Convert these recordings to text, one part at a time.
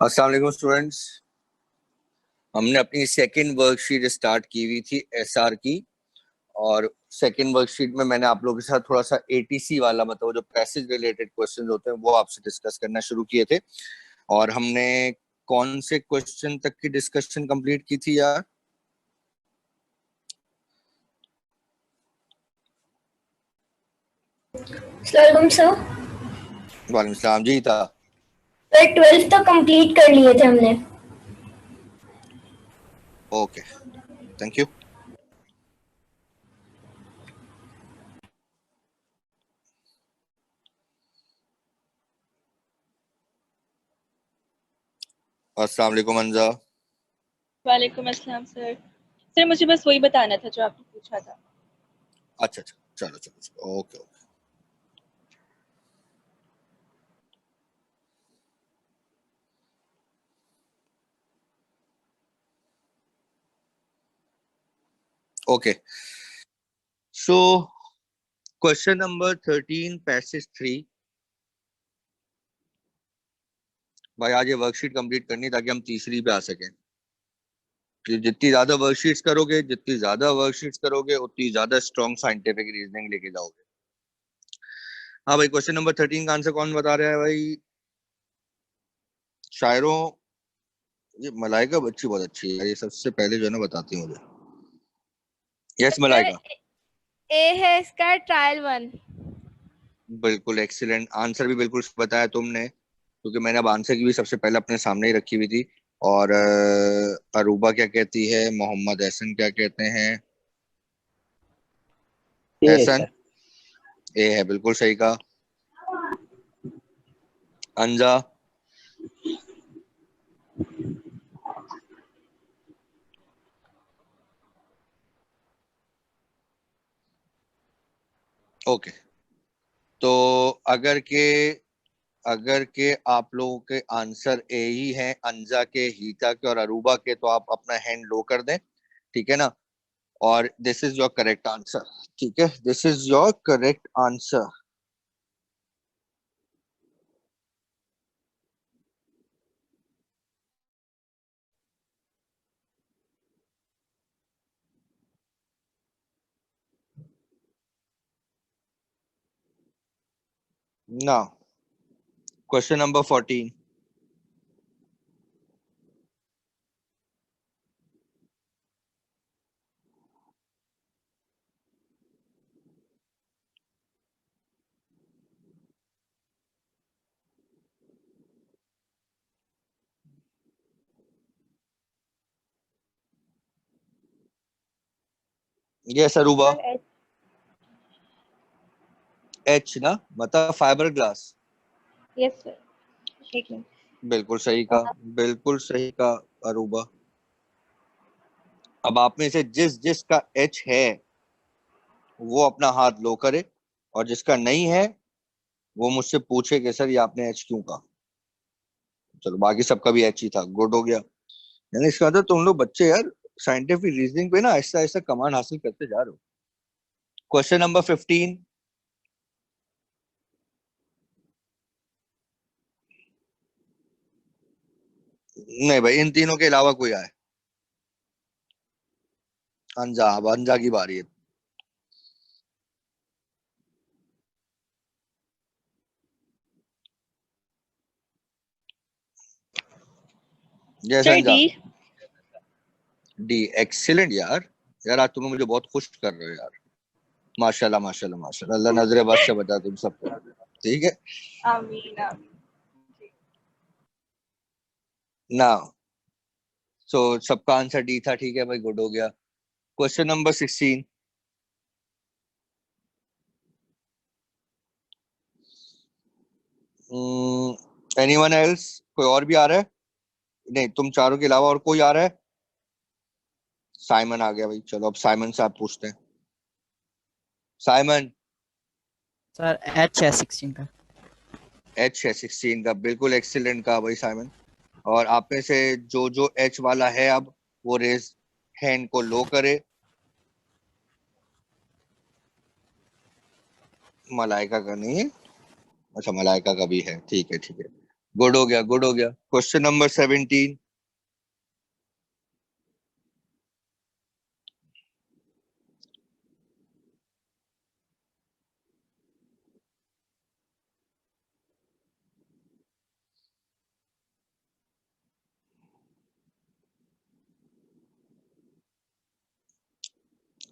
अस्सलाम वालेकुम स्टूडेंट्स। हमने अपनी सेकंड वर्कशीट स्टार्ट की हुई थी एसआर की। और सेकंड वर्कशीट में मैंने आप लोगों के साथ थोड़ा सा एटीसी वाला मतलब जो पैसेज रिलेटेड क्वेश्चन होते हैं वो आपसे डिस्कस करना शुरू किए थे। और हमने कौन से क्वेश्चन तक की डिस्कशन कंप्लीट की थी यार? सलाम सर। वालेकुम सलाम जी था। सर 12th तक कंप्लीट कर लिए थे हमने। Okay, thank you. अस्सलाम वालेकुम अंजा। वालेकुम अस्सलाम सर। सर मुझे बस वही बताना था जो आपने पूछा था। अच्छा अच्छा, चलो चलो चलो, okay okay. Okay, so question number 13 passage 3। भाई आज ये वर्कशीट कंप्लीट करनी ताकि हम तीसरी पे आ सकें। जितनी ज्यादा वर्कशीट्स करोगे उतनी ज्यादा स्ट्रॉन्ग साइंटिफिक रीजनिंग लेके जाओगे। हाँ भाई, क्वेश्चन नंबर 13 का आंसर कौन बता रहा है भाई? शायरों, ये मलाइका बच्ची बहुत अच्छी है, ये सबसे पहले जो है ना बताती है मुझे। यस मलाइका, ए है इसका ट्रायल 1। बिल्कुल एक्सीलेंट आंसर भी बिल्कुल बताया तुमने, क्योंकि मैंने अब आंसर की भी सबसे पहले अपने सामने ही रखी हुई थी। और अरूबा क्या कहती है, मोहम्मद एहसन क्या कहते हैं? एहसन ए है, बिल्कुल सही कहा। अंजा, ओके। तो अगर के आप लोगों के आंसर ए ही हैं, अंजा के, हीता के और अरूबा के, तो आप अपना हैंड लो कर दें, ठीक है ना? और this is your correct answer, ठीक है, this is your correct answer. Now question number 14। Yes Aruba, H ना, मतलब फाइबर ग्लास। यस सर, एक मिनट। बिल्कुल सही कहा, बिल्कुल सही कहा अरूबा। अब आप में से जिस जिस का एच है वो अपना हाथ लो करे, और जिसका नहीं है वो मुझसे पूछे कि सर ये आपने एच क्यों कहा। चलो, बाकी सबका भी एच ही था, गुड हो गया। यानी इसका मतलब तुम लोग बच्चे यार साइंटिफिक रीजनिंग पे ना ऐसा ऐसा कमांड हासिल करते जा रहे हो। Question number 15। नहीं भाई, इन तीनों के अलावा कोई आए। अंजा, अब अंजा की बारी है। Yes sir Anja. D. D, excellent यार। यार आज तुम लोग मुझे बहुत खुश कर रहे हो यार। माशाल्लाह माशाल्लाह माशाल्लाह, अल्लाह नजर बद से बचा तुम सबको, ठीक है आमीन आमीन। ना। सो सबका आंसर डी था, ठीक है भाई, गुड हो गया। Question number 16। एनीवन एल्स, कोई और भी आ रहा है? नहीं, तुम चारों के अलावा और कोई आ रहा है? साइमन आ गया भाई, चलो अब साइमन से आप पूछते हैं। साइमन। सर एच है 16 का। एच है 16 का, बिल्कुल एक्सीलेंट कहा भाई साइमन। और आप में से जो जो एच वाला है अब वो रेज हैंड को लो करे। मलाइका का नहीं है? अच्छा, मलाइका का भी है, ठीक है ठीक है। गुड हो गया, गुड हो गया। Question number 17।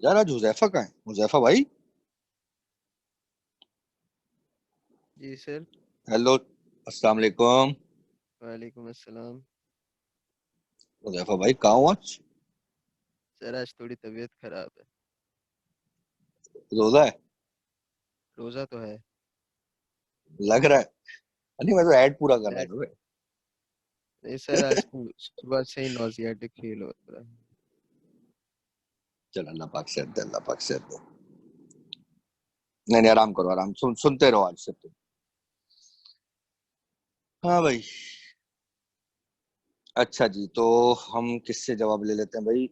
यार आज हुजैफा कहाँ है? हुजैफा भाई, जी सर। हेलो, अस्सलाम वालेकुम। वालेकुम अस्सलाम। हुजैफा भाई कहाँ हो आज? सर आज थोड़ी तबीयत खराब है। रोजा है? रोजा तो है। लग रहा है। नहीं, मैं तो ऐड पूरा कर रहा ऐड था बे। नहीं सर, आज सुबह से ही नॉजियाटिक फील हो रहा है। चल, अल्लाह पाक से दे, अल्लाह पाक से दे। नहीं नहीं, आराम करो, आराम सुनते रहो आज से तुम। हाँ भाई। अच्छा जी, तो हम किससे जवाब ले लेते हैं भाई?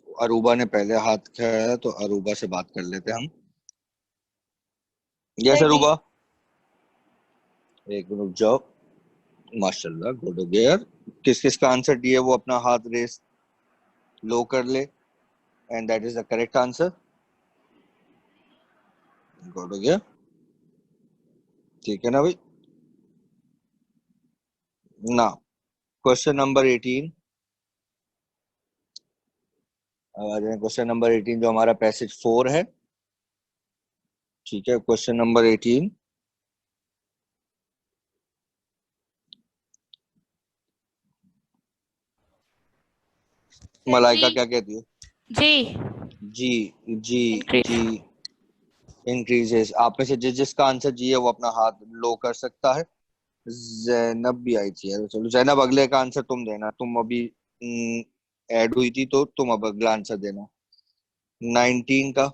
अरूबा ने पहले हाथ उठाया है, तो अरूबा से बात कर लेते हैं हम। यस सर जी। अरूबा, एक मिनट जाओ। माशाल्लाह, गुड हो गया यार। किस किस का आंसर दिए वो अपना हाथ रेस लो कर ले, and that is the correct answer. Good हो गया, ठीक है ना भाई? ना, क्वेश्चन नंबर 18। क्वेश्चन नंबर 18 जो हमारा पैसेज 4 है। ठीक है, क्वेश्चन नंबर 18। सर मलाइका जी। क्या कहती है? जी। जी, जी, इंक्रीज। जी। इंक्रीजेस। आप में से जिसका आंसर जी है वो अपना हाथ लो कर सकता है। जैनब भी आई थी यार, चलो जैनब अगले का आंसर तुम देना, तुम अभी ऐड हुई थी तो तुम अब अगला आंसर देना। 19 का।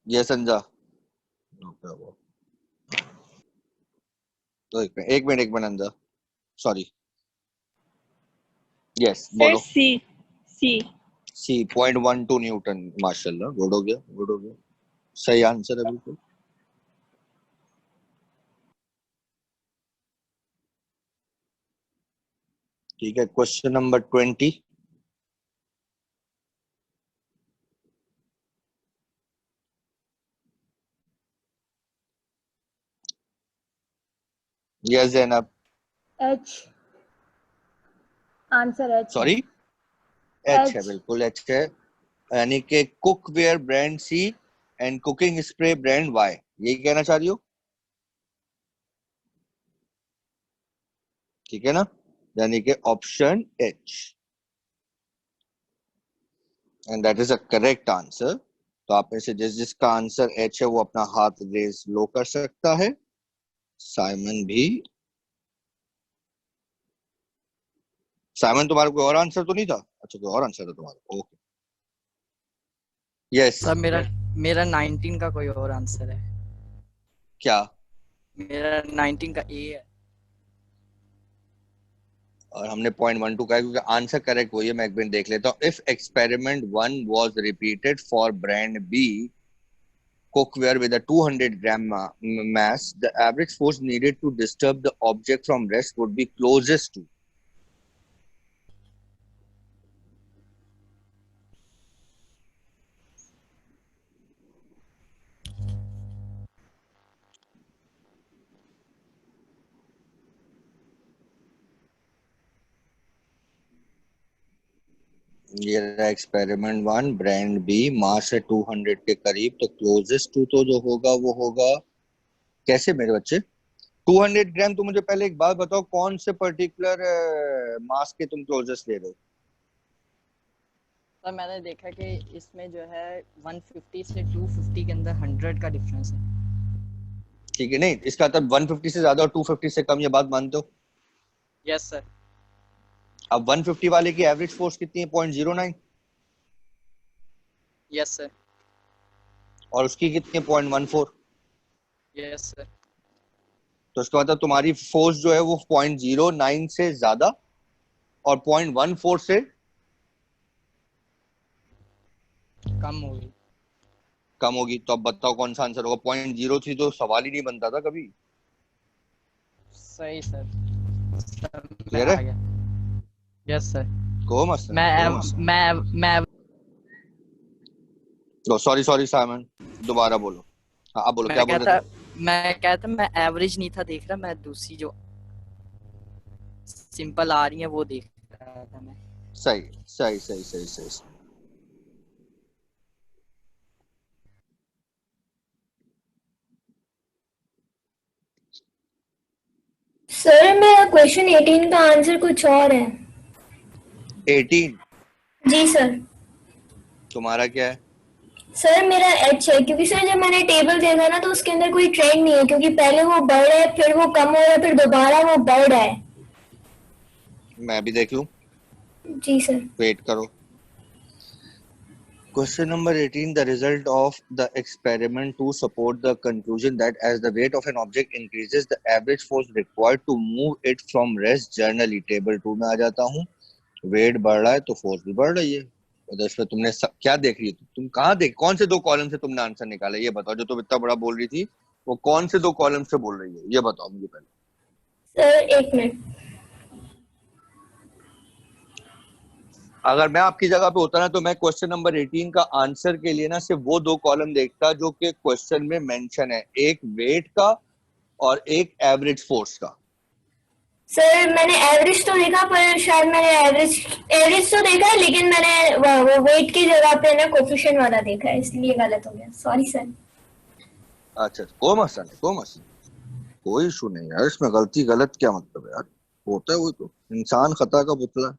ये संजा। तो एक मिनट, एक मिनट अंजा, सॉरी। यस, सर बोलो। सी। सी। सी, 0.12 न्यूटन। माशाल्लाह, गुड हो गया, गुड हो गया। सही आंसर है बिल्कुल। ठीक है, question number 20। Yes Zainab. H. Answer H है। सॉरी, एच है, एच। बिल्कुल एच है। यानी कि cookware brand C and cooking spray brand Y, यही कहना चाह रही हो? ठीक है ना? यानी कि option H, and that is a correct answer. तो आप में से जिसका आंसर एच है वो अपना हाथ रेज लो कर सकता है। साइमन भी। साइमन, तुम्हारा कोई और आंसर तो नहीं था? अच्छा, कोई और आंसर है तुम्हारा, ओके। यस। सर मेरा मेरा 19 का कोई और आंसर है। क्या? मेरा 19 का ए है। और हमने 0.12 का है क्योंकि आंसर करेक्ट वही है। मैं एक मिनट देख लेता हूँ। If experiment 1 was repeated for brand B cookware with a 200-gram mass, the average force needed to disturb the object from rest would be closest to. ये रहा एक्सपेरिमेंट 1, ब्रांड बी, मास है 200 के करीब, तो क्लोजेस्ट टू तो जो होगा वो होगा। कैसे मेरे बच्चे? 200 ग्राम। तो मुझे पहले एक बात बताओ, कौन से पर्टिकुलर मास के तुम क्लोजेस्ट ले रहे हो? सर मैंने देखा कि इसमें जो है 150 से 250 के अंदर 100 का डिफरेंस है। ठीक है, नहीं इसका मतलब 150 से ज्यादा और 250 से कम, ये बात मानते हो? Yes sir. अब 150 वाले की एवरेज फोर्स कितनी है? 0.09। Yes sir. और उसकी कितनी है 0.14। Yes sir. तो इसका मतलब तुम्हारी फोर्स जो है वो 0.09 से ज्यादा और 0.14 से कम होगी। कम होगी। तो अब बताओ कौन सा आंसर होगा। 0.03 तो सवाल ही नहीं बनता था कभी। सही सर। सर मैं क्लियर आ है? गया। Yes sir. को मस्त मैं को एव, मस्त। मैं सॉरी सॉरी साइमन, दोबारा बोलो। हाँ आप बोलो, क्या मैं बोल कहता रहे थे? मैं एवरेज नहीं था देख रहा, मैं दूसरी जो सिंपल आ रही है वो देख रहा था मैं। सही सही सही सही सही, सही। सर मेरा क्वेश्चन 18 का आंसर कुछ और है। 18 जी सर। तुम्हारा क्या है? सर मेरा एच है, क्योंकि सर जब मैंने टेबल देखा ना तो उसके अंदर कोई ट्रेंड नहीं है, क्योंकि पहले वो बढ़ रहा है, फिर वो कम हो रहा है, फिर दोबारा वो बढ़ रहा है। मैं भी देख लूं, जी सर। वेट करो। Question number 18. The result of the experiment to support the conclusion that as the weight of an object increases, the average force required to move it from rest generally. Table 2 में आ जाता हूँ। Wait बढ़ रहा है तो force भी बढ़ रही है। तो इसमें तुमने क्या देख रही है? तुम कहाँ देख, कौन से दो कॉलम से तुमने आंसर निकाला ये बताओ। जो तुम इतना बड़ा बोल रही थी वो कौन से दो कॉलम से बोल रही है ये बताओ मुझे पहले। सर एक मिनट। अगर मैं आपकी जगह पे होता ना तो मैं क्वेश्चन नंबर 18 का आंसर के लिए ना सिर्फ वो दो कॉलम देखता जो कि क्वेश्चन में मेंशन है, एक वेट का और एक एवरेज फोर्स का। सर मैंने एवरेज तो देखा, पर शायद मैंने एवरेज एवरेज तो देखा है, लेकिन मैंने वो वेट की जगह पे ना कोफिशिएंट वाला देखा है, इसलिए गलत हो गया। Sorry sir. अच्छा कोई मसला नहीं, कोई मसला नहीं, कोई इशू नहीं यार। इसमें गलती गलत क्या मतलब है यार, होता है वो तो, इंसान खता का पुतला है।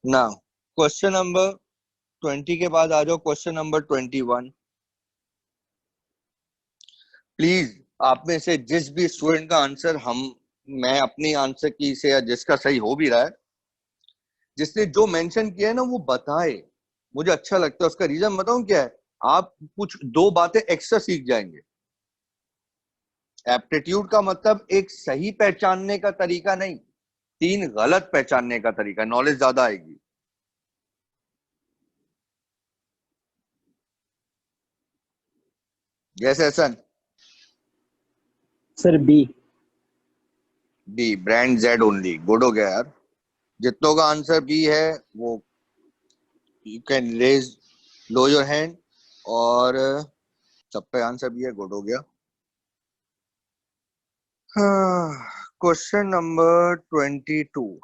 ना क्वेश्चन नंबर 20 के बाद आ जाओ क्वेश्चन नंबर 21। प्लीज आप में से जिस भी स्टूडेंट का आंसर मैं अपनी आंसर की से या जिसका सही हो भी रहा है, जिसने जो मेंशन किया है ना वो बताए, मुझे अच्छा लगता है। उसका रीजन बताऊं क्या है? आप कुछ दो बातें एक्स्ट्रा सीख जाएंगे। एप्टीट्यूड का मतलब एक सही पहचानने का तरीका नहीं, तीन गलत पहचानने का तरीका। नॉलेज ज्यादा आएगी। Yes Ehsan. Sir B. B brand Z only. Good हो गया यार। जितनों का आंसर बी है वो यू कैन रेज लो योर हैंड। और सबका आंसर बी है, गुड हो गया। Question number 22।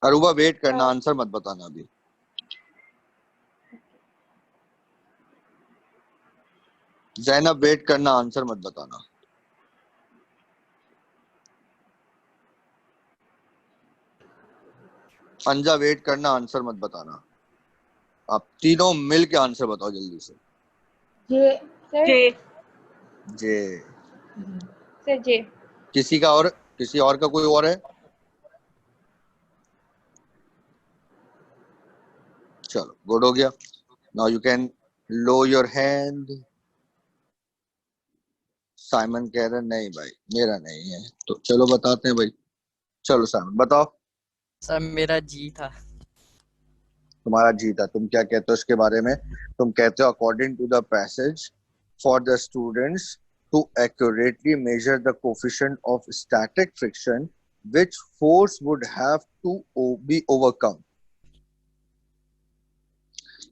अरूबा वेट करना, आंसर मत बताना अभी। जैनब वेट करना, आंसर मत बताना। अंजा वेट करना, आंसर मत बताना। आप तीनों मिल के आंसर बताओ जल्दी से। जे सर। जे। जे। सर जे। किसी और का कोई और है? चलो गुड हो गया। Now you can low your hand. Simon कह रहा नहीं भाई मेरा नहीं है, तो चलो बताते हैं भाई। चलो साइमन बताओ। सर मेरा जी था। तुम्हारा जी था। तुम क्या कहते हो इसके बारे में? तुम कहते हो according to the passage for the students to accurately measure the coefficient of static friction which force would have to be overcome।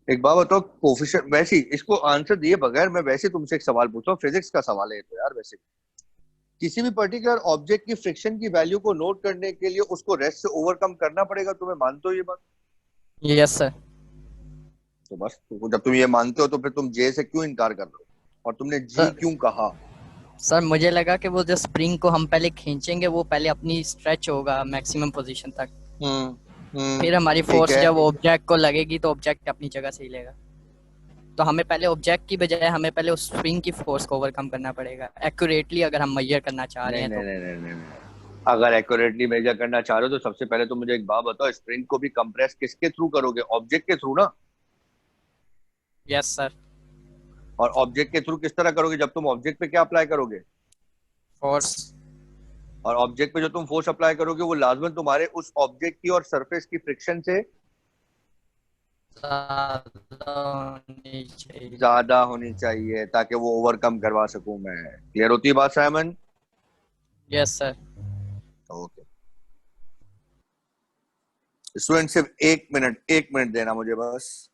एक बात बताओ, कोफिशिएंट वैसे इसको आंसर दिए बगैर मैं वैसे तुमसे एक सवाल पूछता हूँ, फिजिक्स का सवाल है तो यार। वैसे किसी भी पर्टिकुलर ऑब्जेक्ट की फ्रिक्शन की वैल्यू को नोट करने के लिए उसको रेस्ट से ओवरकम करना पड़ेगा। तुम्हें मानते हो ये बात? Yes sir. तो बस तो जब तुम ये मानते हो तो फिर तुम जे से क्यों इनकार कर रहे हो? और तुमने जी सर क्यों कहा? सर मुझे लगा कि वो जो स्प्रिंग को हम पहले खींचेंगे वो पहले अपनी स्ट्रेच होगा मैक्सिमम पोजीशन तक, फिर हमारी ठीक फोर्स है। जब ऑब्जेक्ट को लगेगी तो ऑब्जेक्ट अपनी जगह से ही लेगा। तो हमें पहले ऑब्जेक्ट की बजाय हमें पहले उस स्प्रिंग की फोर्स को ओवरकम करना पड़ेगा एक्यूरेटली, अगर हम मेजर करना चाह रहे नहीं हैं नहीं तो। नहीं नहीं नहीं नहीं। अगर एक्यूरेटली मेजर करना चाह रहे हो तो सबसे पहले तो मुझे एक बात बताओ, स्प्रिंग को भी कंप्रेस किसके थ्रू करोगे? ऑब्जेक्ट के थ्रू ना। Yes sir. और ऑब्जेक्ट के थ्रू किस तरह करोगे जब तुम ऑब्जेक्ट पे क्या अप्लाई करोगे? फोर्स। और ऑब्जेक्ट पे जो तुम फोर्स अप्लाई करोगे वो लाजमन तुम्हारे उस ऑब्जेक्ट की और सरफेस की फ्रिक्शन से ज्यादा होनी चाहिए। ज्यादा होनी चाहिए ताकि वो ओवरकम करवा सकूं मैं। क्लियर होती है बात Simon? Yes sir. Okay student, सिर्फ 1 मिनट, 1 मिनट देना मुझे बस।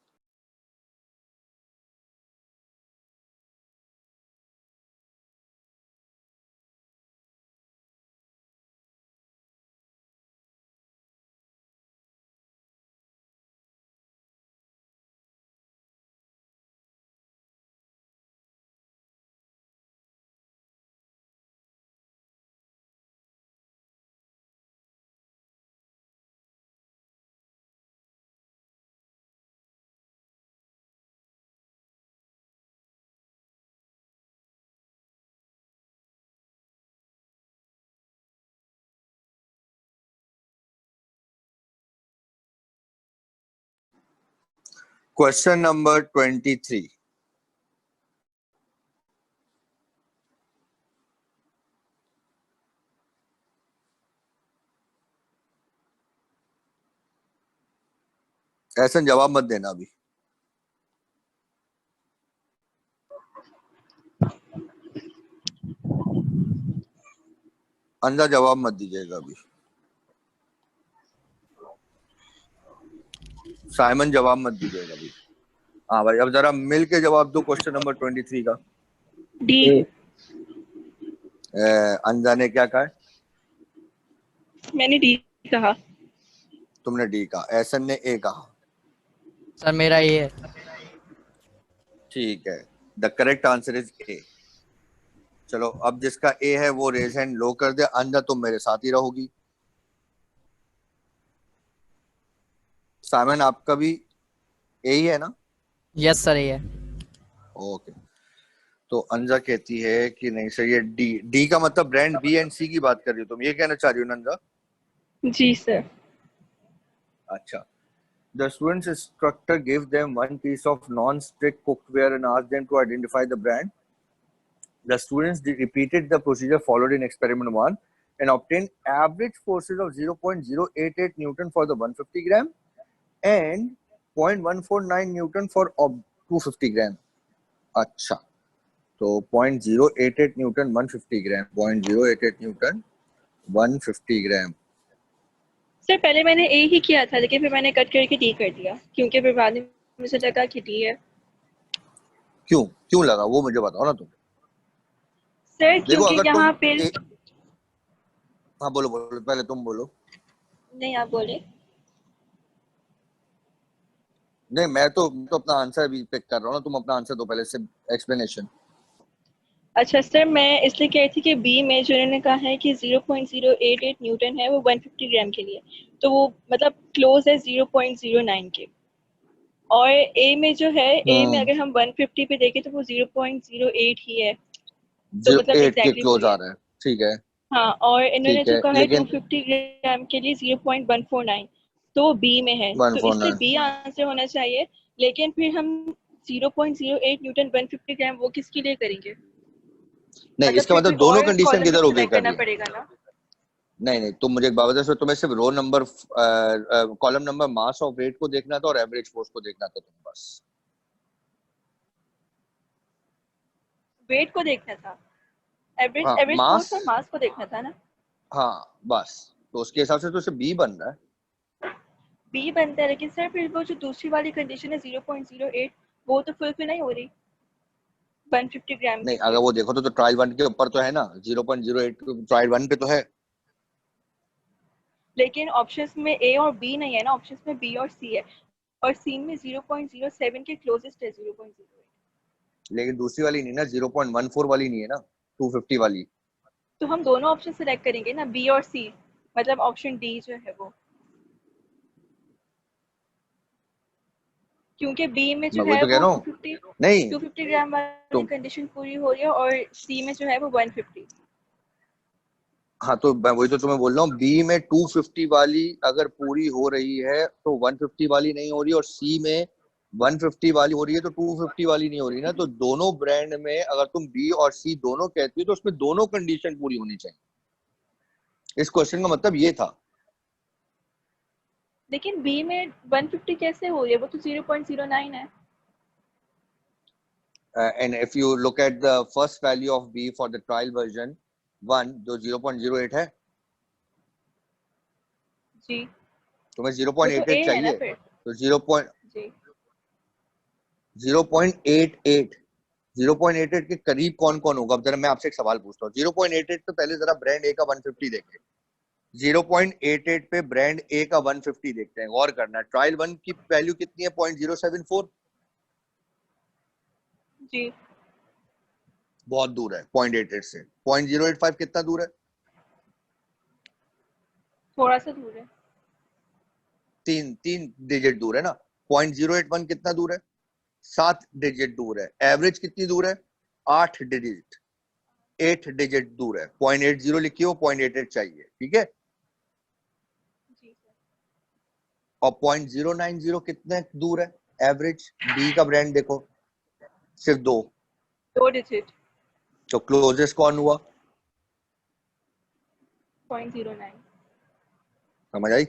Question number 23। ऐसा जवाब मत देना अभी। अंधा जवाब मत दीजिएगा अभी। साइमन जवाब मत दीजिएगा अभी। हाँ भाई, अब जरा मिल के जवाब दो क्वेश्चन नंबर 23 का। डी। अंजा ने क्या कहा? मैंने डी कहा। तुमने डी कहा, एहसन ने ए कहा। सर मेरा ये है। ठीक है, the correct answer is a. चलो अब जिसका ए है वो रेज हैंड लो कर दे। अंजा तुम मेरे साथ ही रहोगी। साइमन आपका भी ए ही है ना? यस सर ये है। ओके, तो अंजा कहती है कि नहीं सर ये डी। डी का मतलब ब्रांड बी एंड सी की बात कर रही हो तुम, ये कहना चाह रही हो ना अंजा? जी सर। अच्छा। The student's instructor gave them one piece of non-stick cookware and asked them to identify the brand. The students repeated the procedure followed in experiment 1 and obtained average forces of 0.088 Newton for the 150 gram and 0.149 Newton for 250 gram. अच्छा, तो 0.088 Newton 150 ग्राम, 0.088 Newton 150 ग्राम। Sir पहले मैंने ए ही किया था लेकिन फिर मैंने cut करके डी कर दिया क्योंकि फिर बाद में मुझे लगा कि डी है। क्यों क्यों लगा वो मुझे बताओ ना तुम। सर देखो क्योंकि अगर यहाँ पे हाँ बोलो बोलो, पहले तुम बोलो। नहीं आप बोले। नहीं मैं तो अपना आंसर अभी पिक कर रहा हूँ ना, तुम अपना आंसर दो पहले से एक्सप्लेनेशन। अच्छा सर मैं इसलिए कह रही थी कि बी में जो इन्होंने कहा है कि 0.088 न्यूटन है वो 150 ग्राम के लिए, तो वो मतलब क्लोज है 0.09 के। और ए में जो है ए में अगर हम 150 पे देखें तो वो 0.08 ही है, तो जो मतलब 8 के एग्जैक्टली क्लोज वही आ है। रहा है, ठीक है। हाँ और इन्होंने ठीक जो है कहा है लेकिन 250 ग्राम के लिए 0.149, तो बी में है, तो इसलिए 149 बी आंसर होना चाहिए। लेकिन फिर हम 0.08 न्यूटन 150 ग्राम वो किसके लिए करेंगे? नहीं, मतलब इसका फिर मतलब कोई दोनों और कंडीशन कॉलम भी किधर हो गई सिलेक्ट कर करना रही है। पड़ेगा ना। नहीं नहीं, तुम मुझे एक बात बताओ, तुम्हें सिर्फ row number, column number mass of rate को देखना था और एवरेज फोर्स को देखना था तुम बस। वेट को देखना था, एवरेज हाँ एवरेज मास, फोर्स और मास को देखना था ना। हाँ बस, तो उसके हिसाब से तो सिर्फ बी बन रहा है। बी बनता है लेकिन सर फिर वो जो दूसरी वाली कंडीशन है 0.08 वो तो फुलफिल नहीं हो रही 150 ग्राम नहीं के अगर लिए। वो देखो तो ट्रायल 1 के ऊपर तो है ना, 0.08 ट्रायल 1 पे तो है। लेकिन ऑप्शंस में ए और बी नहीं है ना, ऑप्शंस में बी और सी है, और सी में 0.07 के क्लोजेस्ट है 0.08। लेकिन दूसरी वाली नहीं ना, 0.14 वाली नहीं है ना, 250 वाली। तो हम दोनों ऑप्शन सेलेक्ट करेंगे ना, बी और सी, मतलब ऑप्शन डी जो है वो, क्योंकि बी में जो मैं वही है तो कह वो रहा हूँ। 250 नहीं 250 ग्राम वाली तो कंडीशन पूरी हो रही है और सी में जो है वो 150। हाँ, तो मैं वही तो तुम्हें बोल रहा हूँ, बी में 250 वाली अगर पूरी हो रही है तो 150 वाली नहीं हो रही, और सी में 150 वाली हो रही है तो 250 वाली नहीं हो रही ना। तो दोनों ब्रांड में अगर तुम बी और सी दोनों कहती हो तो उसमें दोनों कंडीशन पूरी होनी चाहिए। इस क्वेश्चन का मतलब ये था। लेकिन बी में 150 कैसे हो रही है, वो तो 0.09 है। And if you look at the first value of B for the trial version 1 जो 0.08 है, जी तुम्हें वो तो 0.88 ए है ना चाहिए फिर। तो 0.88 जी 0.88 के करीब कौन कौन होगा? अब जरा मैं आपसे एक सवाल पूछता हूँ, 0.88 पे पहले जरा ब्रांड ए का 150 देखें। 0.88 पे ब्रांड ए का 150 देखते हैं, गौर करना। ट्रायल 1 की वैल्यू कितनी है? 0.074। जी बहुत दूर है 0.88 से। 0.085 कितना दूर है? थोड़ा सा दूर है। तीन डिजिट दूर है ना। 0.081 कितना दूर है? 7 डिजिट दूर है। एवरेज कितनी दूर है? 8 डिजिट, 8 डिजिट दूर है। 0.80 लिखिए, 0.88 चाहिए, ठीक है। जी सर। और 0.090 कितने दूर है एवरेज? बी का ब्रांड देखो, सिर्फ 2। 2 डिजिट तो क्लोजेस्ट कौन हुआ? 0.09। समझ आई?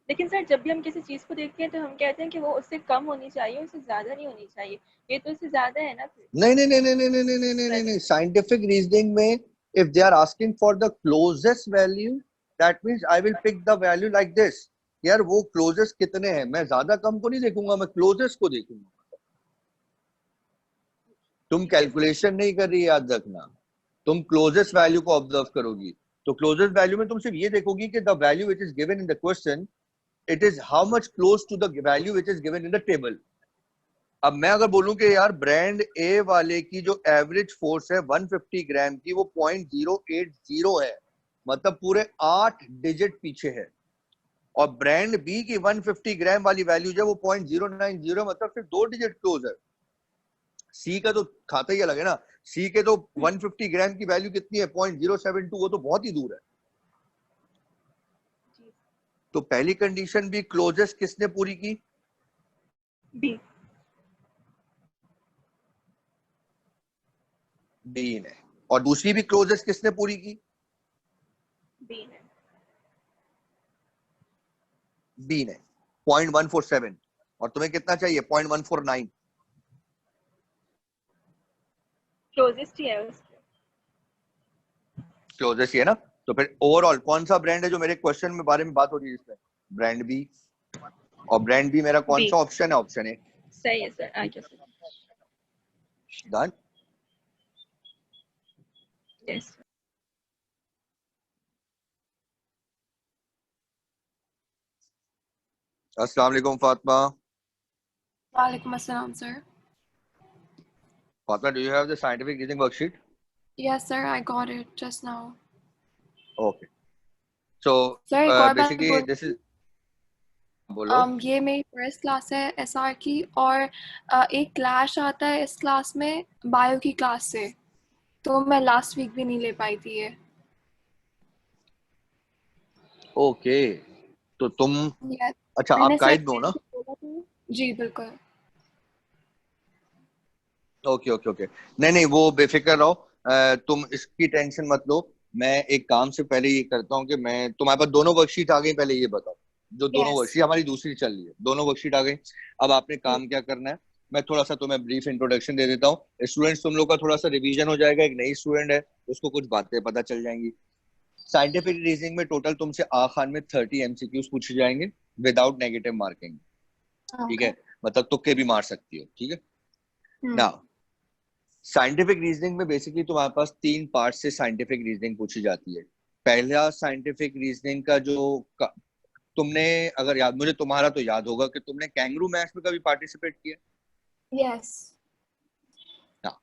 लेकिन सर जब भी हम किसी चीज को देखते हैं तो हम कहते हैं कि वो उससे कम होनी चाहिए, उससे ज्यादा नहीं होनी चाहिए। ये तो उससे ज्यादा है ना फिर। नहीं नहीं नहीं नहीं नहीं नहीं नहीं नहीं नहीं नहीं, साइंटिफिक रीजनिंग में if they are asking for the closest value, that means I will pick the value like this. यार वो क्लोजेस्ट कितने हैं, मैं ज्यादा कम को नहीं देखूंगा, मैं क्लोजेस्ट को देखूंगा। तुम कैलकुलेशन नहीं कर रही, याद रखना। तुम क्लोजेस्ट वैल्यू को ऑब्जर्व करोगी। तो क्लोजेस्ट वैल्यू में तुम सिर्फ ये देखोगी कि the value which is given in the question, it is how much close to the value which is given in the table. अब मैं अगर बोलूं कि यार ब्रांड ए वाले की जो एवरेज फोर्स है 150 ग्राम की, वो 0.080 है, मतलब पूरे 8 डिजिट पीछे है। और ब्रांड बी की 150 ग्राम वाली वैल्यू जो है वो 0.090, मतलब सिर्फ 2 डिजिट क्लोज है। सी का तो खाता ही अलग है ना। सी के तो 150 ग्राम की वैल्यू कितनी है? 0.072, वो तो बहुत ही दूर है। तो पहली कंडीशन भी क्लोजेस्ट किसने पूरी की? बी बी ने। और दूसरी भी क्लोजेस्ट किसने पूरी की? बी है। बी ने 0.147। और तुम्हें कितना चाहिए? 0.149। क्लोजेस्ट ही है उसके। क्लोजेस्ट ही है ना। तो फिर ओवरऑल कौन सा ब्रांड है जो मेरे क्वेश्चन में बारे में बात हो रही है इसमें? Brand B. और ब्रांड बी मेरा कौन बी सा ऑप्शन है? Option A. सही है सर, आ गया सर। डन। यस अस्सलाम वालेकुम Fatima. Walaikum assalam, sir. Fatima, do you have the scientific reasoning worksheet? Yes, sir, I got it just now. Okay. So Sir, एक और बात बेसिकली बोल दिस इज, बोलो। ये मेरी फर्स्ट क्लास है एसआर की, और एक क्लैश आता है इस क्लास में बायो की क्लास से, तो मैं लास्ट वीक भी नहीं ले पाई थी ये। ओके, तो तुम, Yes. अच्छा मैंने आप सर कायद में हो ना? बोला था। जी बिल्कुल। Okay okay okay. नहीं नहीं, वो बेफिक्र रहो। तुम इसकी टेंशन मत लो। मैं एक काम से पहले ये करता हूँ कि मैं, तुम्हारे पास दोनों वर्कशीट आ गई? पहले ये बताओ, जो दोनों Yes. वर्कशीट हमारी दूसरी चल रही है, दोनों वर्कशीट आ गई। अब आपने काम क्या करना है, मैं थोड़ा सा तुम्हें ब्रीफ इंट्रोडक्शन दे देता हूँ। स्टूडेंट्स, तुम लोग का थोड़ा सा रिवीजन हो जाएगा। एक नई स्टूडेंट है, उसको कुछ बातें पता चल जाएंगी। साइंटिफिक रीजनिंग में टोटल तुमसे आखान में 30 एमसीक्यूज पूछे जाएंगे विदाउट नेगेटिव मार्किंग, ठीक Okay. है। मतलब तुक्के भी मार सकती हो, ठीक है ना। साइंटिफिक रीजनिंग में बेसिकली तुम्हारे पास 3 पार्ट से साइंटिफिक रीजनिंग पूछी जाती है। पहला साइंटिफिक रीजनिंग का जो तुमने, अगर याद, मुझे तुम्हारा तो याद होगा कि तुमने कैंगरू मैच में कभी पार्टिसिपेट किया? Yes. हाँ,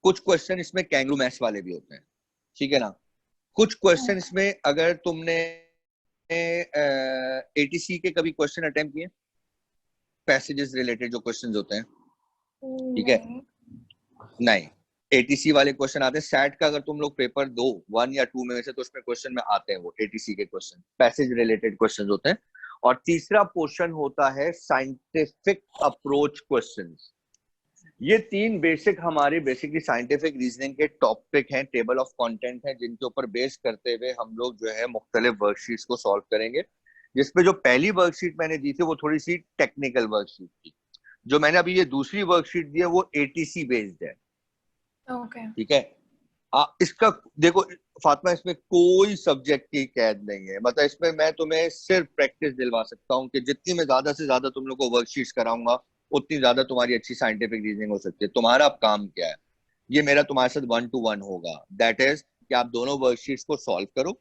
कुछ क्वेश्चन इसमें कैंगरू मैच वाले भी होते हैं, ठीक है ना। कुछ क्वेश्चन इसमें, अगर तुमने एटीसी के कभी क्वेश्चन अटेम्प्ट किए? पैसेजेस रिलेटेड जो क्वेश्चंस होते हैं? ठीक है, नहीं। नहीं। एटीसी वाले क्वेश्चन आते हैं। सैट का अगर तुम लोग पेपर दो 1 या 2 में से, तो उसमें क्वेश्चन में आते हैं वो एटीसी के क्वेश्चन, पैसेज रिलेटेड क्वेश्चन होते हैं। और तीसरा पोर्शन होता है साइंटिफिक अप्रोच क्वेश्चंस। ये 3 बेसिक हमारे बेसिकली साइंटिफिक रीजनिंग के टॉपिक हैं, टेबल ऑफ कंटेंट हैं, जिनके ऊपर बेस करते हुए हम लोग जो है मुख्तलिफ वर्कशीट्स को सॉल्व करेंगे। जिसपे जो पहली वर्कशीट मैंने दी थी वो थोड़ी सी टेक्निकल वर्कशीट थी। जो मैंने अभी ये दूसरी वर्कशीट दी है वो एटीसी बेस्ड है। ओके। ठीक है, इसका देखो फातिमा, इसमें कोई सब्जेक्ट की कैद नहीं है। मतलब इसमें मैं तुम्हें सिर्फ प्रैक्टिस दिलवा सकता हूँ कि जितनी मैं ज्यादा से ज्यादा तुम लोग को वर्कशीट्स कराऊंगा, उतनी ज्यादा तुम्हारी अच्छी साइंटिफिक रीजनिंग हो सकती है। तुम्हारा अब काम क्या है, ये मेरा तुम्हारे साथ 1 to 1 होगा। दैट इज कि आप दोनों वर्कशीट्स को सॉल्व करो,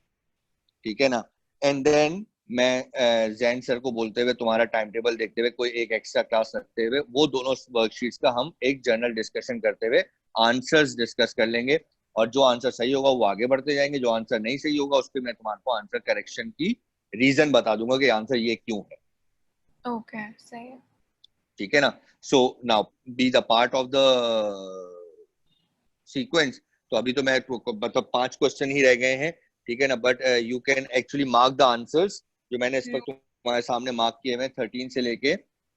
ठीक है ना। एंड देन मैं जैन सर को बोलते हुए, तुम्हारा टाइम टेबल देखते हुए, कोई एक एक्स्ट्रा क्लास रखते हुए, वो दोनों वर्कशीट्स का हम एक जर्नल डिस्कशन करते हुए आंसर्स डिस्कस कर लेंगे। और जो आंसर सही होगा वो आगे बढ़ते जाएंगे, जो आंसर नहीं सही होगा उस पर मैं तुम्हारे आंसर करेक्शन की रीजन बता दूंगा कि आंसर ये क्यों है। ओके, सही है। ठीक है ना। So now be the part of the sequence. तो अभी तो मैं मतलब 5 क्वेश्चन ही रह गए हैं, ठीक है ना। But you can actually mark the answers जो मैंने इस वक्त तुम्हारे सामने मार्क किए हैं 13 से लेके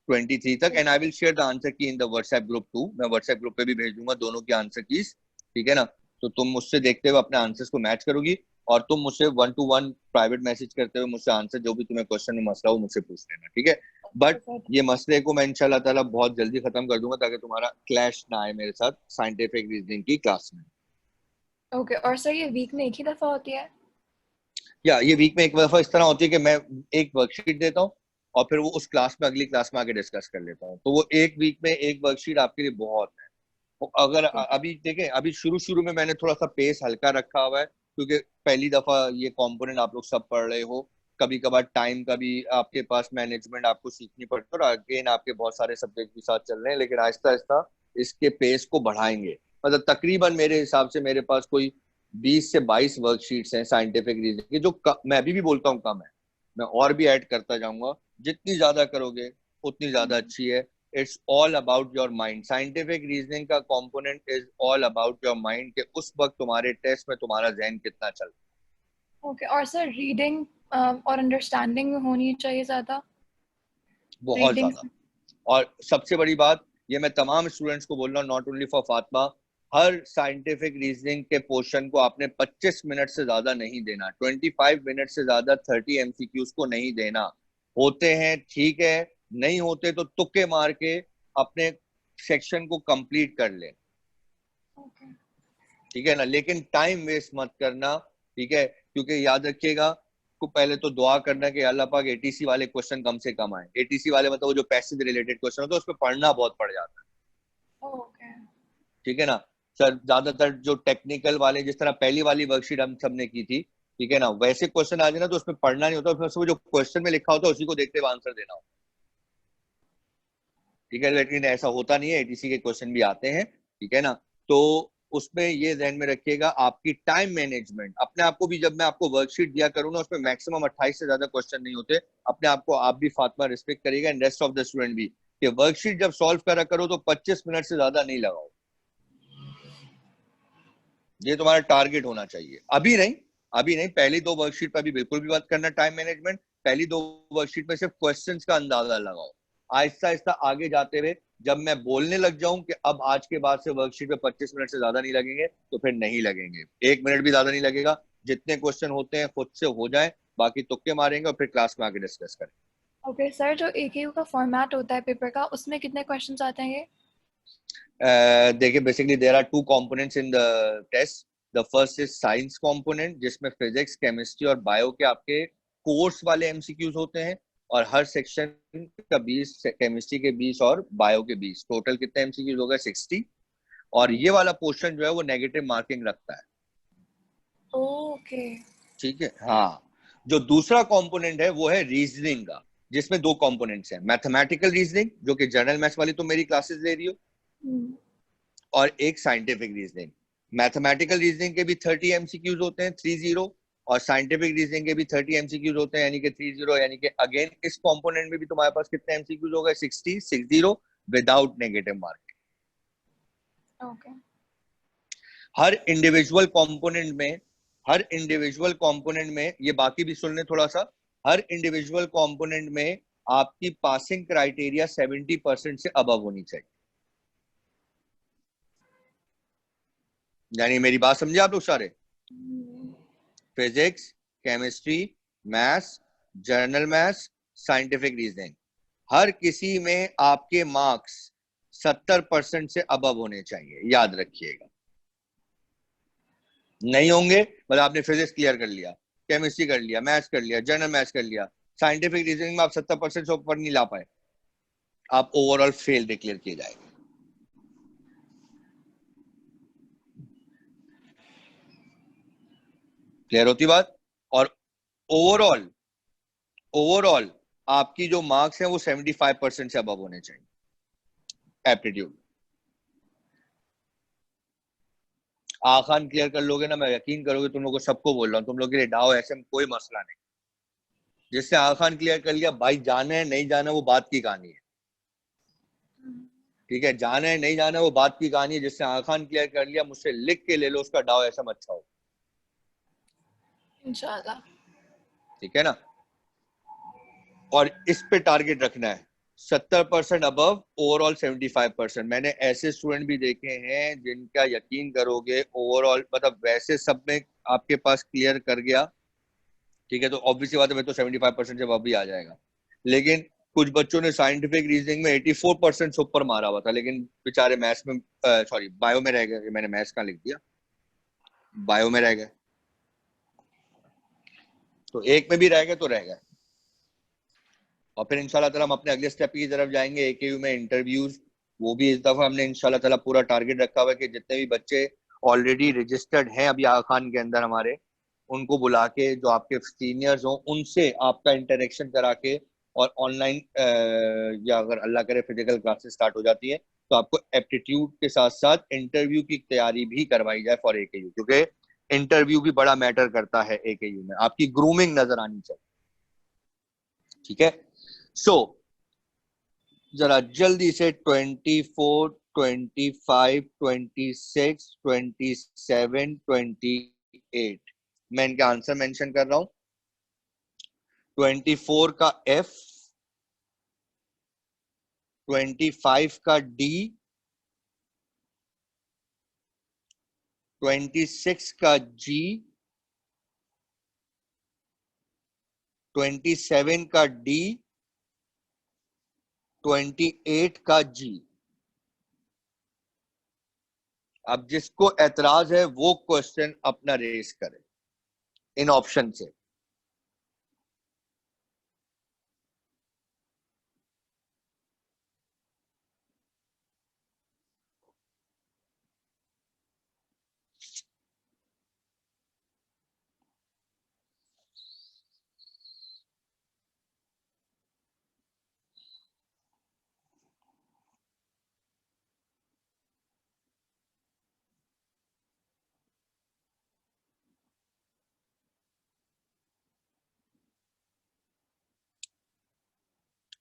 23 तक। And I will share the answer key in the WhatsApp group too. मैं व्हाट्सएप ग्रुप पे भी भेज दूंगा दोनों की आंसर कीज, ठीक है ना। तो तुम मुझसे देखते हुए अपने आंसर्स को मैच करोगी, और तुम मुझसे 1 to 1 प्राइवेट मैसेज करते हुए मुझसे आंसर, जो भी तुम्हें क्वेश्चन में मसला हो, मुझसे पूछ लेना, ठीक है। बट ये मसले को मैं इंशाल्लाह ताला बहुत जल्दी खत्म कर दूंगा, ताकि तुम्हारा क्लैश ना आए मेरे साथ साइंटिफिक रीजनिंग की क्लास में। ओके, और सर ये वीक में एक ही दफा होती है? या ये वीक में एक दफा इस तरह होती है कि मैं एक वर्कशीट देता हूँ और फिर वो उस क्लास में, अगली क्लास में आके डिस्कस कर लेता हूँ। तो वो एक वीक में एक वर्कशीट आपके लिए बहुत है। अगर अभी देखें, अभी शुरू शुरू में मैंने थोड़ा सा पेस हल्का रखा हुआ है, क्योंकि पहली दफा ये कंपोनेंट आप लोग सब पढ़ रहे हो। कभी कभार टाइम का भी आपके पास मैनेजमेंट आपको सीखनी पड़ती है, और अगेन आपके बहुत सारे सब्जेक्ट भी साथ चल रहे हैं। लेकिन आहिस्ता आहिस्ता इसके पेस को बढ़ाएंगे। मतलब तकरीबन मेरे हिसाब से मेरे पास कोई 20 से 22 वर्कशीट्स हैं साइंटिफिक रीजनिंग की, जो मैं अभी भी बोलता हूँ कम है। मैं और भी ऐड करता जाऊंगा। जितनी ज्यादा करोगे उतनी ज्यादा अच्छी है। It's all about your mind. Scientific reasoning का component is all about your mind, के उस वक्त तुम्हारे टेस्ट में तुम्हारा जहन कितना चल रहा है। ओके, और सर रीडिंग और अंडरस्टैंडिंग होनी चाहिए ज्यादा? बहुत रीडिंग। ज्यादा। और सबसे बड़ी बात, ये मैं तमाम स्टूडेंट्स को बोल रहा हूँ, not only for Fatima, her scientific reasoning के पोर्शन को आपने 25 मिनट से ज्यादा नहीं देना, 25 मिनट से ज्यादा 30 एमसीक्यूज को नहीं देना। होते हैं ठीक है, नहीं होते तो तुक्के मार के अपने सेक्शन को कंप्लीट कर ले, ठीक है ना। लेकिन टाइम वेस्ट मत करना, ठीक है। क्योंकि याद रखिएगा, को पहले तो दुआ करना कि अल्लाह पाक एटीसी वाले क्वेश्चन कम से कम आए। एटीसी वाले मतलब वो जो पैसेज रिलेटेड क्वेश्चन होता है, उसमें पढ़ना बहुत पड़ जाता है, ओके। ठीक है ना। सर ज्यादातर जो टेक्निकल वाले, जिस तरह पहली वाली वर्कशीट हम सबने की थी, ठीक है ना, वैसे क्वेश्चन आ जाए ना तो उसमें पढ़ना नहीं होता, उसमें जो क्वेश्चन में लिखा होता है उसी को देखते हुए आंसर देना होता है, ठीक है। लेकिन ऐसा होता नहीं है, एटीसी के क्वेश्चन भी आते हैं, ठीक है ना। तो उसमें ये ध्यान में रखिएगा, आपकी टाइम मैनेजमेंट, अपने आप को भी, जब मैं आपको वर्कशीट दिया करूँ ना, उसमें मैक्सिमम 28 से ज्यादा क्वेश्चन नहीं होते। अपने आप को आप भी फातिमा रिस्पेक्ट करिएगा, and rest of the student भी, कि वर्कशीट जब सॉल्व करा करो तो 25 मिनट से ज्यादा नहीं लगाओ। ये तुम्हारा टारगेट होना चाहिए। अभी नहीं, अभी नहीं, पहली 2 वर्कशीट पर भी बिल्कुल भी मत करना टाइम मैनेजमेंट। पहली 2 वर्कशीट में सिर्फ क्वेश्चंस का अंदाजा लगाओ। आहिस्ता आहिस्ता आगे जाते हुए जब मैं बोलने लग जाऊं कि अब आज के बाद से वर्कशीट पे 25 मिनट से ज्यादा नहीं लगेंगे, तो फिर नहीं लगेंगे, 1 मिनट भी ज्यादा नहीं लगेगा। जितने क्वेश्चन होते हैं खुद से हो जाए, बाकी तुक्के मारेंगे और फिर क्लास में आगे डिस्कस करेंगे। ओके सर, जो AKU का फॉर्मेट होता है पेपर का, उसमें कितने क्वेश्चंस आते हैं? देखिए, basically there are 2 components in the test. The first is science component, जिसमें फिजिक्स, केमिस्ट्री और बायो के आपके कोर्स वाले एमसीक्यूज होते हैं, और हर सेक्शन का 20, केमिस्ट्री के 20 और बायो के 20, टोटल कितने एमसीक्यूज हो गए? 60। और ये वाला पोर्शन जो है वो नेगेटिव मार्किंग रखता है। ओके। ठीक है, हाँ। जो दूसरा कंपोनेंट है वो है रीजनिंग का, जिसमें 2 कंपोनेंट्स हैं, मैथमेटिकल रीजनिंग, जो कि जनरल मैथ्स वाली तुम मेरी क्लासेस ले रही हो, और एक साइंटिफिक रीजनिंग। मैथमेटिकल रीजनिंग के भी 30 एमसीक्यूज होते हैं, 30, और साइंटिफिक रीजनिंग के भी 30 एमसीक्यूज होते हैं, यानी कि 30, यानी कि अगेन इस कंपोनेंट में भी तुम्हारे पास कितने एमसीक्यूज हो गए? 60 विदाउट नेगेटिव मार्किंग। ओके हर इंडिविजुअल कंपोनेंट में ये बाकी भी सुन ले थोड़ा सा, हर इंडिविजुअल कंपोनेंट में आपकी पासिंग क्राइटेरिया 70% से अबव होनी चाहिए। यानी मेरी बात समझे आप लोग सारे? Physics, chemistry, maths, general maths, scientific reasoning, हर किसी में आपके मार्क्स 70% से अबव होने चाहिए, याद रखिएगा। नहीं होंगे मतलब आपने फिजिक्स क्लियर कर लिया, केमिस्ट्री कर लिया, मैथ्स कर लिया, जनरल मैथ्स कर लिया, साइंटिफिक रीजनिंग में आप 70% से ऊपर नहीं ला पाए, आप ओवरऑल फेल डिक्लेयर किए जाएंगे। क्लियर होती बात? और ओवरऑल आपकी जो मार्क्स हैं वो 75% से अबव होने चाहिए एप्टीट्यूड। आखान क्लियर कर लोगे ना, मैं यकीन करोगे तुम लोगों को सबको बोल रहा हूँ, तुम लोग के लिए डाओ ऐसे में कोई मसला नहीं। जिससे आखान क्लियर कर लिया भाई, जाना है नहीं जाना वो बात की कहानी है, ठीक है? जाना है नहीं जाना वो बात की कहानी है। जिससे आखान क्लियर कर लिया मुझसे लिख के ले लो, उसका डाओ ऐसा मत छाओ, इंशाल्लाह। ठीक है ना? और इस पे टारगेट रखना है 70% अबव, ओवरऑल 75%। मैंने ऐसे स्टूडेंट भी देखे हैं जिनका यकीन करोगे ओवरऑल मतलब वैसे सब में आपके पास क्लियर कर गया, ठीक है, तो ऑब्वियसली बात है तो 75% से अबव भी आ जाएगा। लेकिन कुछ बच्चों ने साइंटिफिक रीजनिंग में 84% से ऊपर मारा हुआ था, लेकिन बेचारे मैथ्स में सॉरी बायो में रह गए। मैंने मैथ्स कहाँ लिख दिया, बायो में रह गए। तो एक में भी रह गए तो रह गए। और फिर इंशाल्लाह ताला हम अपने अगले स्टेप की तरफ जाएंगे, एकेयू में इंटरव्यूज। वो भी इस दफा हमने इंशाल्लाह ताला पूरा टारगेट रखा हुआ है कि जितने भी बच्चे ऑलरेडी रजिस्टर्ड हैं अभी आगा खान के अंदर हमारे, उनको बुला के जो आपके सीनियर्स हों उनसे आपका इंटरेक्शन करा के, और ऑनलाइन या अगर अल्लाह करे फिजिकल क्लासेस स्टार्ट हो जाती है तो आपको एप्टीट्यूड के साथ साथ इंटरव्यू की तैयारी भी करवाई जाए फॉर एकेयू, क्योंकि इंटरव्यू भी बड़ा मैटर करता है एकेयू में। आपकी ग्रूमिंग नजर आनी चाहिए, ठीक है? सो जरा जल्दी से 24, 25, 26, 27, 28 मैं इनके आंसर मेंशन कर रहा हूं। 24 का F, 25 का D, 26 का G, 27 का D, 28 का G। अब जिसको एतराज है वो क्वेश्चन अपना रेस करे इन ऑप्शन से।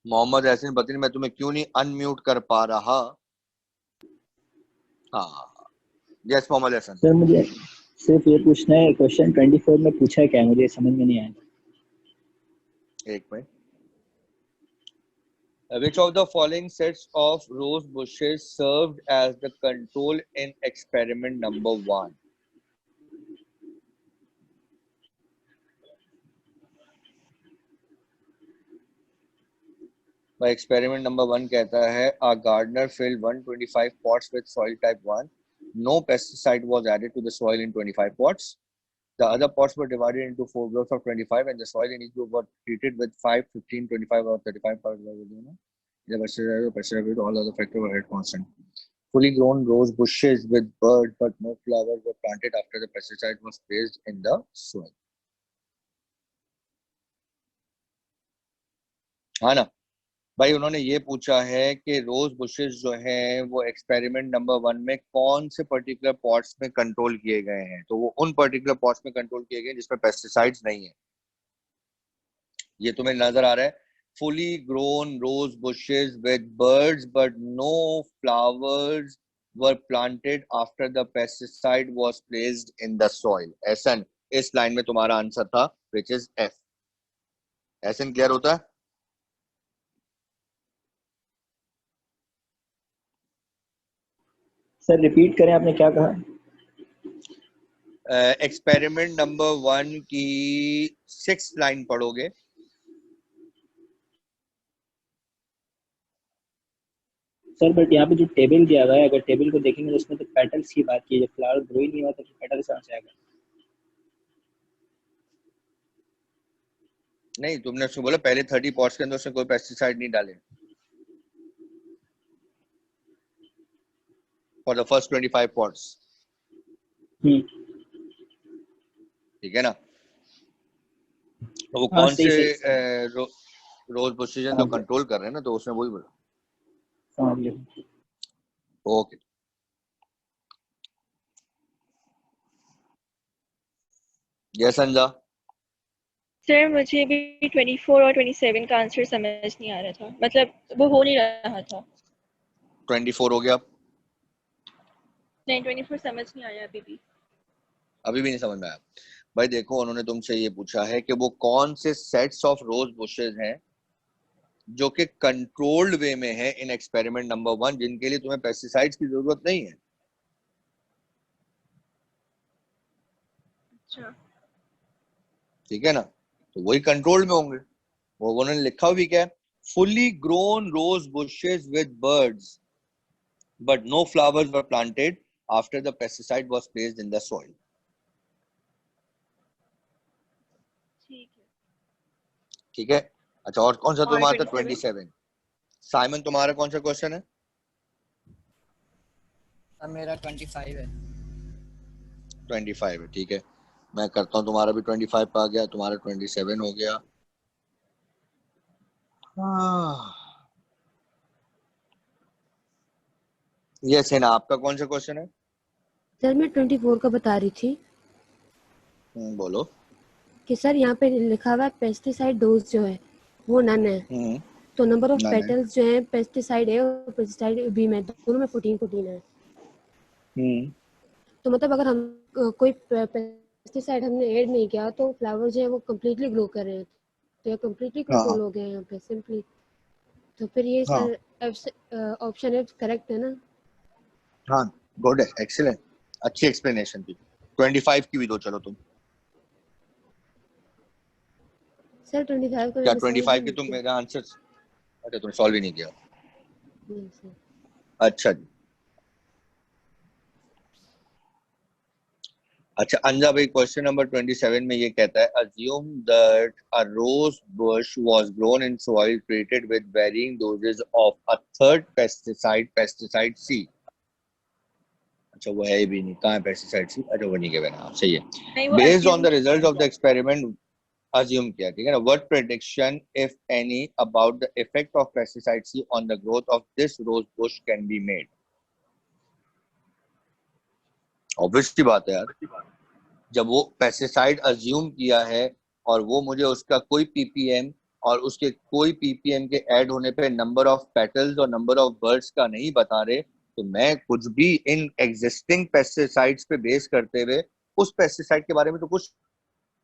मोहम्मद हसन बदरी, मैं तुम्हें क्यों नहीं अनम्यूट कर पा रहा? हाँ, यस मोहम्मद हसन। सर मुझे सिर्फ ये पूछना है, क्वेश्चन 24 में पूछा है क्या, मुझे समझ में नहीं आया। एक minute. Which of the following sets of rose bushes served as the control in experiment number 1? By experiment number 1 कहता है a gardener filled 125 pots with soil type 1. No pesticide was added to the soil in 25 pots. The other pots were divided into 4 groups of 25 and the soil in each group was treated with 5, 15, 25 or 35 parts. The pesticide with all other factors were held constant. Fully grown rose bushes with birds but no flowers were planted after the pesticide was placed in the soil. हाँ ना? भाई उन्होंने ये पूछा है कि रोज bushes जो हैं वो एक्सपेरिमेंट नंबर 1 में कौन से पर्टिकुलर पॉट्स में कंट्रोल किए गए हैं, तो वो उन पर्टिकुलर पॉट्स में कंट्रोल किए गए हैं जिसमें पेस्टिसाइड्स नहीं है। ये तुम्हें नजर आ रहा है, fully grown rose bushes with birds but no flowers were planted after the pesticide was placed in the soil। ऐसन इस लाइन में तुम्हारा आंसर था which is F। ऐसन क्लियर होता है? सर रिपीट करें, आपने क्या कहा? एक्सपेरिमेंट नंबर 1 की 6th लाइन पढ़ोगे। सर बट यहाँ पे जो टेबल दिया हुआ है, अगर टेबल को देखेंगे तो उसमें तो पेटल्स की बात की है, जब फ्लावर ग्रो ही नहीं हुआ तो पेटल्स कहाँ से आएगा? नहीं, तुमने उसको बोला पहले 30 पॉट्स के अंदर उसने कोई पेस्टिसाइड नहीं डाले फॉर द फर्स्ट 25 पॉट्स। ठीक है ना? तो वो हाँ, कौन सही से सही। रोज बुशेस हैं जो कंट्रोल कर रहे हैं ना, तो उसने वही बोला। समझ लिया। ओके, यस अंजा। सर मुझे भी 24 और 27 का आंसर समझ नहीं आ रहा था, मतलब वो हो नहीं रहा था। 24 हो गया? नहीं, 24 समझ नहीं आया अभी भी। अभी भी नहीं समझ में आया? भाई देखो, उन्होंने तुमसे ये पूछा है कि वो कौन से सेट्स ऑफ रोज बुशेस हैं जो कि कंट्रोल्ड वे में है इन एक्सपेरिमेंट नंबर 1, जिनके लिए तुम्हें पेस्टिसाइड्स की जरूरत नहीं है। अच्छा, ठीक है ना? तो वही कंट्रोल्ड में होंगे। वो उन्होंने लिखा भी क्या है, fully grown rose bushes with birds but no flowers were planted after the pesticide was placed in the soil. ठीक है। ठीक है। अच्छा, और कौन सा और तुम्हारा था? 27? 27। साइमन, तुम्हारा कौन सा क्वेश्चन है? मेरा 25 है। 25 है, ठीक है। मैं करता हूँ, तुम्हारा भी 25 पे आ गया, तुम्हारा 27 हो गया। यस है ना? आपका कौन सा क्वेश्चन है? सर मैं 24 का बता रही थी बोलो। कि सर यहाँ पे लिखा हुआ है पेस्टिसाइड डोज जो है वो नन है, तो नंबर ऑफ none है। पेटल्स जो है पेस्टिसाइड ए और पेस्टिसाइड बी में दोनों में 14 है। तो मतलब अगर हम कोई पेस्टिसाइड हमने ऐड नहीं किया तो फ्लावर जो है वो कम्प्लीटली ग्रो कर रहे हैं, तो ये कम्प्लीटली कंट्रोल हो गया यहाँ पे सिंपली। तो फिर ये सर ऑप्शन है करेक्ट है ना? हाँ, गुड है, एक्सीलेंट, अच्छी एक्सप्लेनेशन थी। 25 की भी दो चलो तुम। सर 25 को क्या 25 की तुम मेरा आंसर? अच्छा, तुम सॉल्व ही नहीं किया। अच्छा जी। अच्छा अंजा भाई, क्वेश्चन नंबर 27 में ये कहता है, assume that a rose bush was grown in soil treated with varying doses of a third pesticide C। अच्छा, वो है भी नहीं, कहाँ है पेस्टिसाइड C? अच्छा, वो नहीं के बना, सही है। Based on the result of the experiment, assume किया, ठीक है ना? What prediction, if any, about the effect of pesticide C on the growth of this rose bush can be made? Obviously बात है यार, जब वो पेस्टिसाइड अज्यूम किया है और वो मुझे उसका कोई पीपीएम और उसके कोई पीपीएम के ऐड होने पे नंबर ऑफ पेटल्स और नंबर ऑफ बर्ड्स का नहीं बता रहे, तो मैं कुछ भी इन एग्जिस्टिंग पेस्टिसाइड्स पे बेस करते हुए उस पेस्टिसाइड के बारे में तो कुछ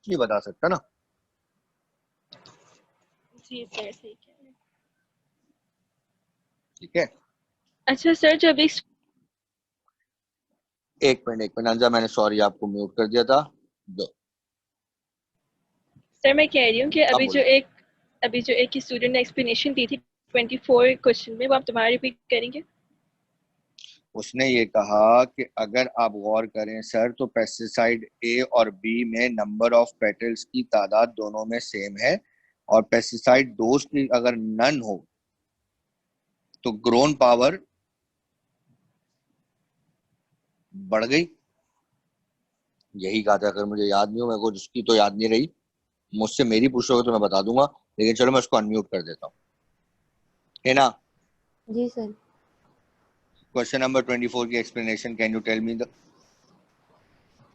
नहीं बता सकता ना। जी सर, सही कह रहे हैं। ठीक है। अच्छा सर, जब एक मिनट अंजा, मैंने सॉरी आपको म्यूट कर दिया था। दो। सर मैं कह रही हूँ कि अभी जो एक स्टूडेंट ने एक्सप्लेनेशन दी थी 24 क्वेश्चन में, वो आप दोबारा रिपीट करेंगे? उसने ये कहा कि अगर आप गौर करें सर, तो पेस्टिसाइड ए और बी में नंबर ऑफ पेटल्स की तादाद दोनों में सेम है, और पेस्टिसाइड डोज की अगर नन हो तो ग्रोन पावर बढ़ गई। यही कहा था, अगर मुझे याद नहीं हो, मेरे को जिसकी तो याद नहीं रही, मुझसे मेरी पूछोगे तो मैं बता दूंगा, लेकिन चलो मैं उसको अनम्यूट कर देता हूँ। है ना? जी सर। क्वेश्चन नंबर 24 की explanation, can you tell me the?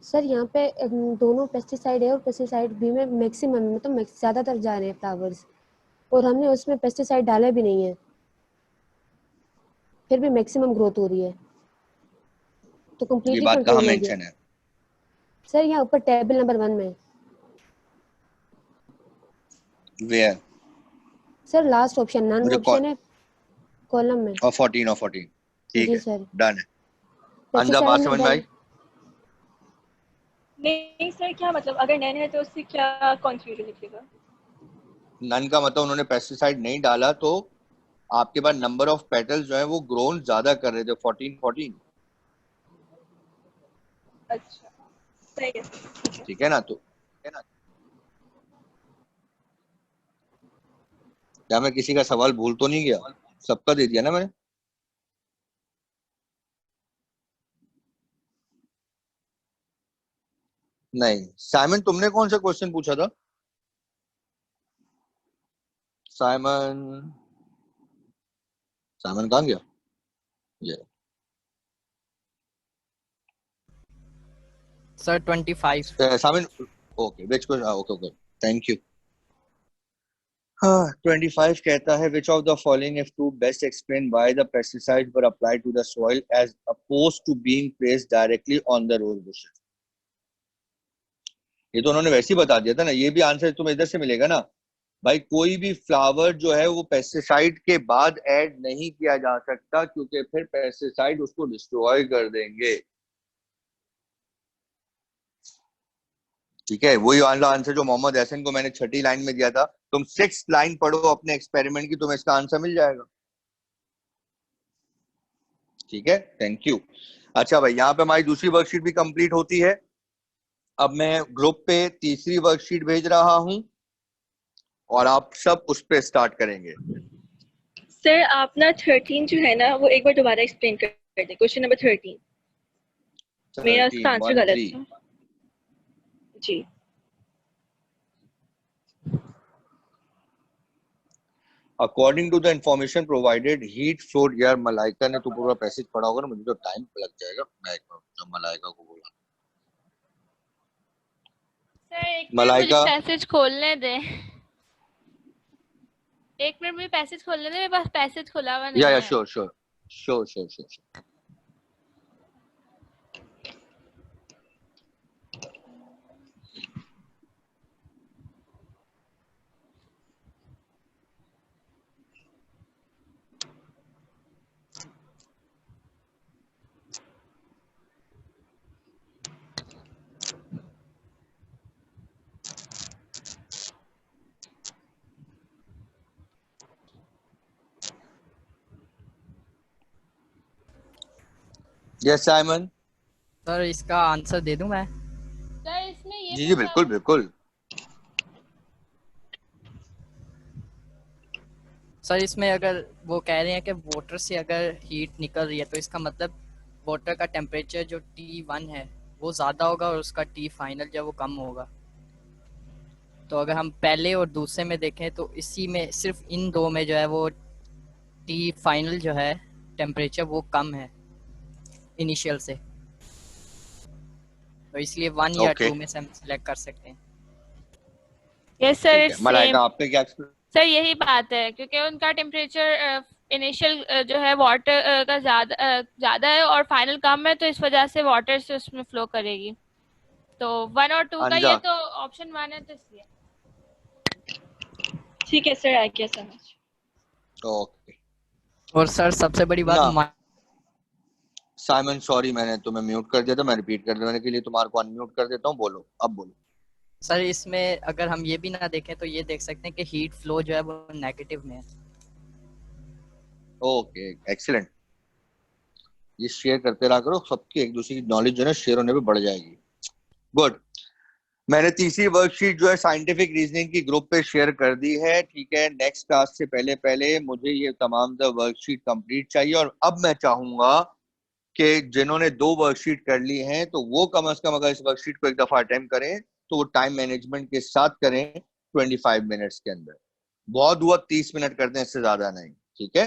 Sir यहाँ पे दोनों पेस्टिसाइड है और पेस्टिसाइड बी में मैक्सिमम मतलब ज़्यादातर जा रहे हैं फ्लावर्स, और हमने उसमें पेस्टिसाइड डाले भी नहीं है, फिर भी मैक्सिमम ग्रोथ हो रही है, तो ये कम्प्लीटली बात कहाँ कंट्रोल हो गया। मेंशन है? सर यहाँ ऊपर टेबल नंबर 1 में। Where? Sir last option none मुझे ऑप्शन है कॉलम में। और 14 ठीक जी है, सर। डन है। अंजा पेस्टिसाइड बात हमने समझ में आई? नहीं सर, क्या मतलब अगर नैन है तो उससे क्या कॉन्फ्यूजन निकलेगा? नन का मतलब उन्होंने पेस्टिसाइड नहीं डाला, तो आपके पास नंबर ऑफ पेटल्स जो है वो ग्रोन ज्यादा कर रहे थे, 14। अच्छा, सही है सर। ठीक है ना? तो क्या मैं किसी का सवाल भूल तो नहीं गया? सबका दे दिया ना मैंने? नहीं। साइमन, तुमने कौन सा क्वेश्चन पूछा था? साइमन, साइमन कहाँ गया? ये sir 25। Simon, okay, which question? Okay okay, thank you. हाँ, 25 कहता है which of the following if true best explain why the pesticides were applied to the soil as opposed to being placed directly on the rose bushes. ये तो उन्होंने वैसे ही बता दिया था ना, ये भी आंसर तुम्हें इधर से मिलेगा ना भाई। कोई भी फ्लावर जो है वो पेस्टिसाइड के बाद ऐड नहीं किया जा सकता, क्योंकि फिर पेस्टिसाइड उसको डिस्ट्रॉय कर देंगे। ठीक है, वही वाला आंसर जो मोहम्मद हसन को मैंने छठी लाइन में दिया था। तुम 6th लाइन पढ़ो अपने एक्सपेरिमेंट की, तुम्हें इसका आंसर मिल जाएगा। ठीक है, थैंक यू। अच्छा भाई, यहाँ पे हमारी दूसरी वर्कशीट भी कंप्लीट होती है। अब मैं ग्रुप पे तीसरी वर्कशीट भेज रहा हूं और आप सब उस पे स्टार्ट करेंगे। सर आप ना 13 जो है ना वो एक बार दोबारा एक्सप्लेन कर दें, क्वेश्चन नंबर 13। मेरा उसका आंसर गलत था जी। According to the information provided heat flowed. यार मलाइका ने तो पूरा पैसेज पढ़ा होगा ना, मुझे तो टाइम लग जाएगा। मैं एक बार जब मलाइका को बोला, सर एक मिनट मुझे मलाइका, पैसेज खोलने दें, एक मिनट मुझे पैसेज खोलने दें, मेरे पास पैसेज खुला हुआ नहीं या है। Sure sure sure sure sure. Yes Simon. Sir इसका आंसर दे दूं मैं? सर इसमें ये जी जी बिल्कुल बिल्कुल। सर इसमें अगर वो कह रहे हैं कि वाटर से अगर हीट निकल रही है तो इसका मतलब वाटर का टेम्परेचर जो T1 है वो ज़्यादा होगा और उसका T फाइनल जो है वो कम होगा। तो अगर हम पहले और दूसरे में देखें तो इसी में सिर्फ इन दो में जो है वो T फाइनल जो है टेम्परेचर वो कम है इनिशियल से, तो इसलिए 1 या 2 में से हम सिलेक्ट कर सकते हैं। यस सर, मलाइका आपने क्या? सर यही बात है, क्योंकि उनका टेम्परेचर इनिशियल जो है वाटर का ज़्यादा है और फाइनल कम है, तो इस वजह से वाटर से उसमें फ्लो करेगी। तो 1 और 2 का, ये तो ऑप्शन 1 है तो इसलिए। ठीक है सर, आ गया समझ। ओके। और सर सबसे बड़ी बात, साइमन सॉरी मैंने तुम्हें म्यूट कर दिया था, मैं रिपीट कर देने के लिए तुम्हारे को अनम्यूट कर देता हूँ। बोलो, अब बोलो। सर इसमें अगर हम ये भी ना देखें तो ये देख सकते हैं कि हीट फ्लो जो है वो नेगेटिव में है। Okay, excellent. ये शेयर करते रहा करो, सबकी एक दूसरे की नॉलेज जो है शेयर होने पे बढ़ जाएगी। गुड। मैंने तीसरी वर्कशीट जो है साइंटिफिक रीजनिंग की ग्रुप पे शेयर कर दी है। ठीक है, नेक्स्ट क्लास से पहले पहले मुझे ये तमाम वर्कशीट कंप्लीट चाहिए। और अब मैं चाहूंगा कि जिन्होंने 2 वर्कशीट कर ली हैं तो वो कम से कम अगर इस वर्कशीट को एक दफा अटेम्प्ट करें तो वो टाइम मैनेजमेंट के साथ करें 25 मिनट्स के अंदर। बहुत हुआ 30 मिनट करते हैं, इससे ज्यादा नहीं। ठीक है,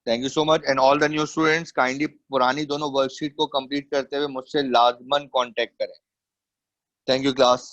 thank you so much. And all the new students kindly पुरानी दोनों वर्कशीट को कंप्लीट करते हुए मुझसे लाजमन कांटेक्ट करें। Thank you class.